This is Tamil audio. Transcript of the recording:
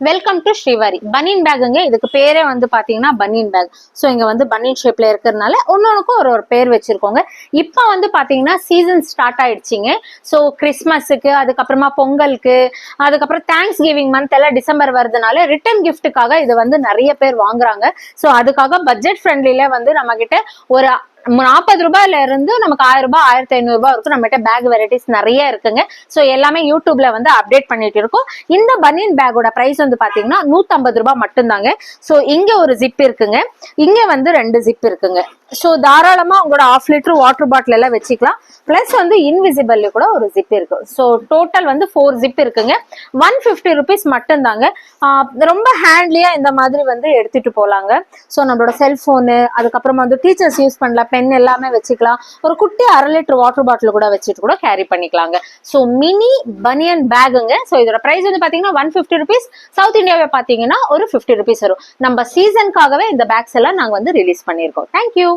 வெல்கம் டு ஸ்ரீவாரி பனியன் பேக்குங்க. இதுக்கு பேரே வந்து பாத்தீங்கன்னா பனியன் பேக். ஸோ இங்க வந்து பனியன் ஷேப்ல இருக்கிறதுனால ஒன்னொன்னுக்கும் ஒரு ஒரு பேர் வச்சிருக்கோங்க. இப்போ வந்து பாத்தீங்கன்னா சீசன் ஸ்டார்ட் ஆயிடுச்சிங்க. ஸோ கிறிஸ்மஸுக்கு, அதுக்கப்புறமா பொங்கலுக்கு, அதுக்கப்புறம் தேங்க்ஸ் கிவிங் மந்த் எல்லாம் டிசம்பர் வருதுனால ரிட்டர்ன் கிஃப்ட்டுக்காக இது வந்து நிறைய பேர் வாங்குறாங்க. ஸோ அதுக்காக பட்ஜெட் ஃப்ரெண்ட்லில வந்து நம்ம கிட்ட ஒரு 40 ரூபாயில இருந்து நமக்கு 1000 ரூபாய் 1500 ரூபாய் வரைக்கும் நம்ம கிட்ட பேக் வெரைட்டிஸ் நிறைய இருக்குங்க. ஸோ எல்லாமே யூடியூப்ல வந்து அப்டேட் பண்ணிட்டு இருக்கோம். இந்த பனியன் பேக்கோட பிரைஸ் வந்து பாத்தீங்கன்னா 150 ரூபாய் மட்டும்தாங்க. ஸோ இங்க ஒரு ஜிப் இருக்குங்க, இங்க வந்து 2 ஜிப் இருக்குங்க. ஸோ தாராளமா உங்களோட 1/2 லிட்டர் வாட்டர் பாட்டில் எல்லாம் வச்சுக்கலாம். பிளஸ் வந்து இன்விசிபிள் கூட ஒரு ஜிப் இருக்கு. ஸோ டோட்டல் வந்து 4 ஜிப் இருக்குங்க. 150 ருபீஸ் மட்டும்தாங்க. ரொம்ப ஹேண்ட்லியா இந்த மாதிரி வந்து எடுத்துட்டு போலாங்க. ஸோ நம்மளோட செல்போனு, அதுக்கப்புறமா வந்து டீச்சர்ஸ் யூஸ் பண்ணல பென் எல்லாமே வச்சுக்கலாம். ஒரு குட்டி 1/2 லிட்டர் வாட்டர் பாட்டில் கூட வச்சுட்டு கூட கேரி பண்ணிக்கலாங்க. ஸோ மினி பனியன் பேக்குங்க. ஸோ இதோட பிரைஸ் வந்து பாத்தீங்கன்னா 150 ருபீஸ். சவுத் இந்தியாவை பாத்தீங்கன்னா ஒரு 50 ருபீஸ் வரும். நம்ம சீசனுக்காகவே இந்த பேக்ஸ் எல்லாம் நாங்க வந்து ரிலீஸ் பண்ணியிருக்கோம். தேங்க்யூ.